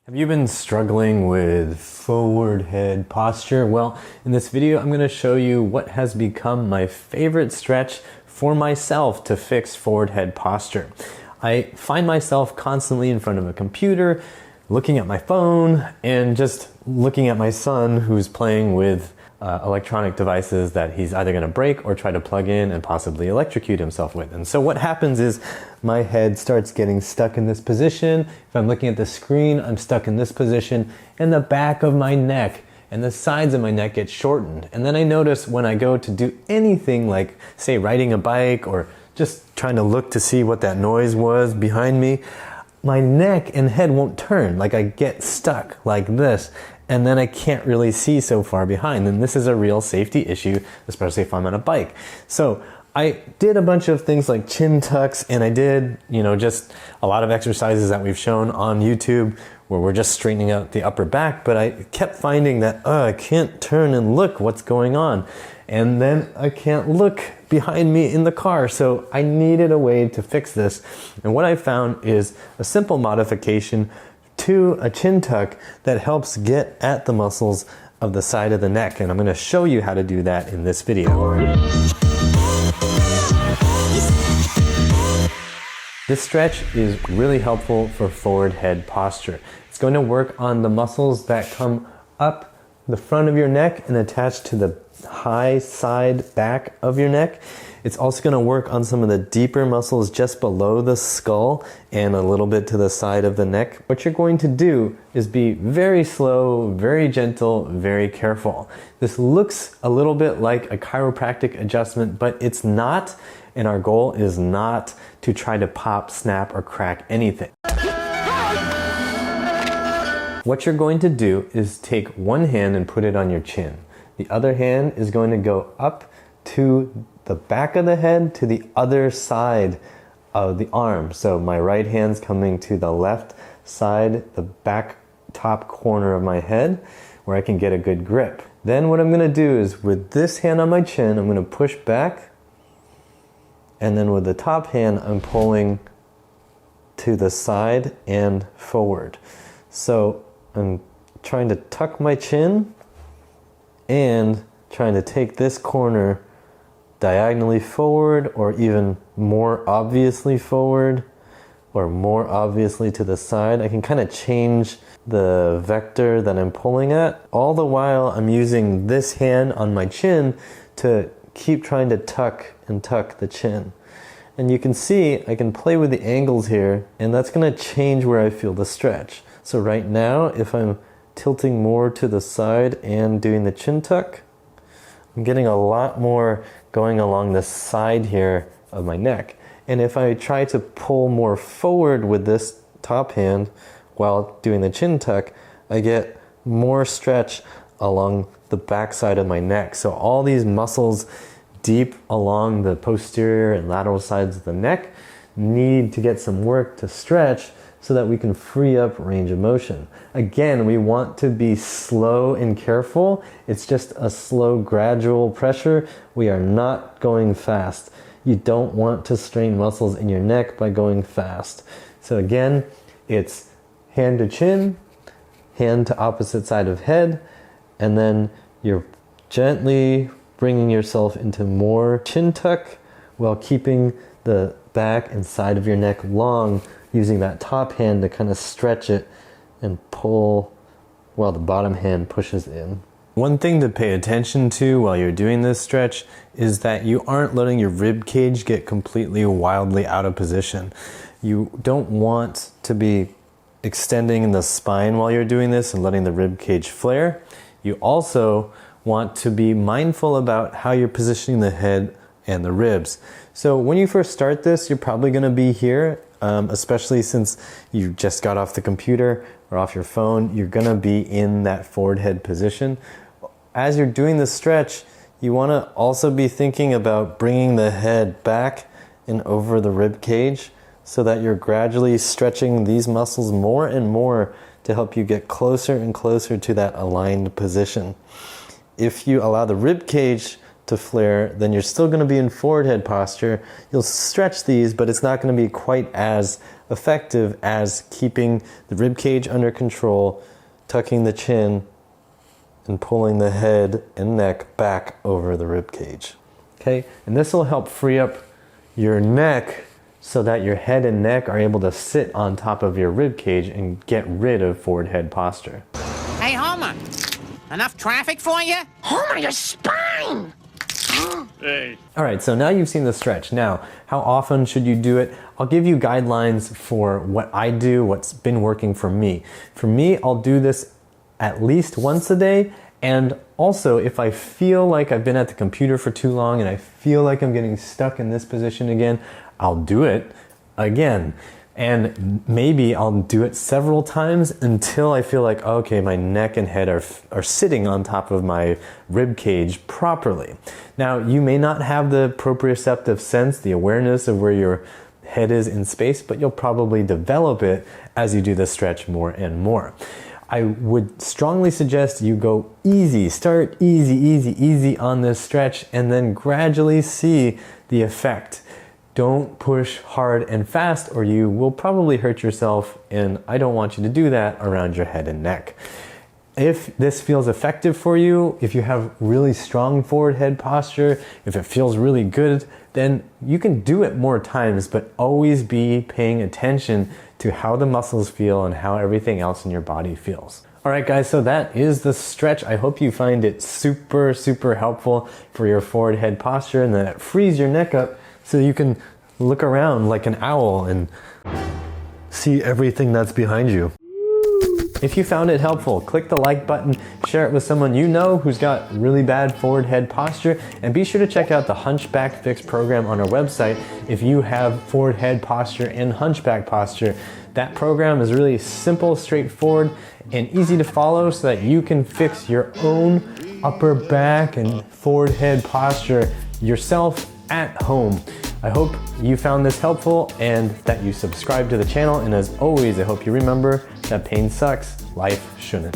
Have you been struggling with forward head posture? Well, in this video, I'm going to show you what has become my favorite stretch for myself to fix forward head posture. I find myself constantly in front of a computer, looking at my phone, and just looking at my son who's playing with electronic devices that he's either going to break or try to plug in and possibly electrocute himself with. And so what happens is my head starts getting stuck in this position. If I'm looking at the screen, I'm stuck in this position, and the back of my neck and the sides of my neck get shortened. And then I notice when I go to do anything like, say, riding a bike or just trying to look to see what that noise was behind me, my neck and head won't turn. Like I get stuck like this, and then I can't really see so far behind. And this is a real safety issue, especially if I'm on a bike. So I did a bunch of things like chin tucks, and I did, just a lot of exercises that we've shown on YouTube where we're just straightening out the upper back, but I kept finding that, I can't turn and look what's going on. And then I can't look behind me in the car. So I needed a way to fix this. And what I found is a simple modification to a chin tuck that helps get at the muscles of the side of the neck. And I'm going to show you how to do that in this video. This stretch is really helpful for forward head posture. It's going to work on the muscles that come up the front of your neck and attach to the high side back of your neck. It's also going to work on some of the deeper muscles just below the skull and a little bit to the side of the neck. What you're going to do is be very slow, very gentle, very careful. This looks a little bit like a chiropractic adjustment, but it's not, and our goal is not to try to pop, snap, or crack anything. What you're going to do is take one hand and put it on your chin. The other hand is going to go up to the back of the head to the other side of the arm. So my right hand's coming to the left side, the back top corner of my head, where I can get a good grip. Then what I'm going to do is with this hand on my chin, I'm going to push back, and then with the top hand, I'm pulling to the side and forward. So I'm trying to tuck my chin and trying to take this corner diagonally forward, or even more obviously forward, or more obviously to the side. I can kind of change the vector that I'm pulling at. All the while I'm using this hand on my chin to keep trying to tuck and tuck the chin. And you can see I can play with the angles here, and that's going to change where I feel the stretch. So right now, if I'm tilting more to the side and doing the chin tuck, I'm getting a lot more going along the side here of my neck. And if I try to pull more forward with this top hand while doing the chin tuck, I get more stretch along the back side of my neck. So all these muscles deep along the posterior and lateral sides of the neck need to get some work to stretch so that we can free up range of motion. Again, we want to be slow and careful. It's just a slow, gradual pressure. We are not going fast. You don't want to strain muscles in your neck by going fast. So again, it's hand to chin, hand to opposite side of head, and then you're gently bringing yourself into more chin tuck while keeping the back and side of your neck long, using that top hand to kind of stretch it and pull while the bottom hand pushes in. One thing to pay attention to while you're doing this stretch is that you aren't letting your rib cage get completely wildly out of position. You don't want to be extending the spine while you're doing this and letting the rib cage flare. You also want to be mindful about how you're positioning the head and the ribs. So when you first start this, you're probably going to be here, especially since you just got off the computer or off your phone. You're going to be in that forward head position. As you're doing the stretch, you want to also be thinking about bringing the head back and over the rib cage so that you're gradually stretching these muscles more and more to help you get closer and closer to that aligned position. If you allow the rib cage to flare, then you're still going to be in forward head posture. You'll stretch these, but it's not going to be quite as effective as keeping the rib cage under control, tucking the chin, and pulling the head and neck back over the rib cage. Okay, and this will help free up your neck so that your head and neck are able to sit on top of your rib cage and get rid of forward head posture. Hey, Homer, enough traffic for you? Homer, your spine! Hey. All right, so now you've seen the stretch. Now, how often should you do it? I'll give you guidelines for what I do, what's been working for me. For me, I'll do this at least once a day. And also, if I feel like I've been at the computer for too long and I feel like I'm getting stuck in this position again, I'll do it again. And maybe I'll do it several times until I feel like, okay, my neck and head are sitting on top of my rib cage properly. Now, you may not have the proprioceptive sense, the awareness of where your head is in space, but you'll probably develop it as you do the stretch more and more. I would strongly suggest you go easy. Start easy on this stretch and then gradually see the effect. Don't push hard and fast or you will probably hurt yourself, and I don't want you to do that around your head and neck. If this feels effective for you, if you have really strong forward head posture, if it feels really good, then you can do it more times, but always be paying attention to how the muscles feel and how everything else in your body feels. All right, guys, so that is the stretch. I hope you find it super helpful for your forward head posture and that it frees your neck up so you can look around like an owl and see everything that's behind you. If you found it helpful, click the like button, share it with someone you know who's got really bad forward head posture, and be sure to check out the Hunchback Fix program on our website if you have forward head posture and hunchback posture. That program is really simple, straightforward, and easy to follow so that you can fix your own upper back and forward head posture yourself at home. I hope you found this helpful and that you subscribe to the channel. And as always, I hope you remember that pain sucks, life shouldn't.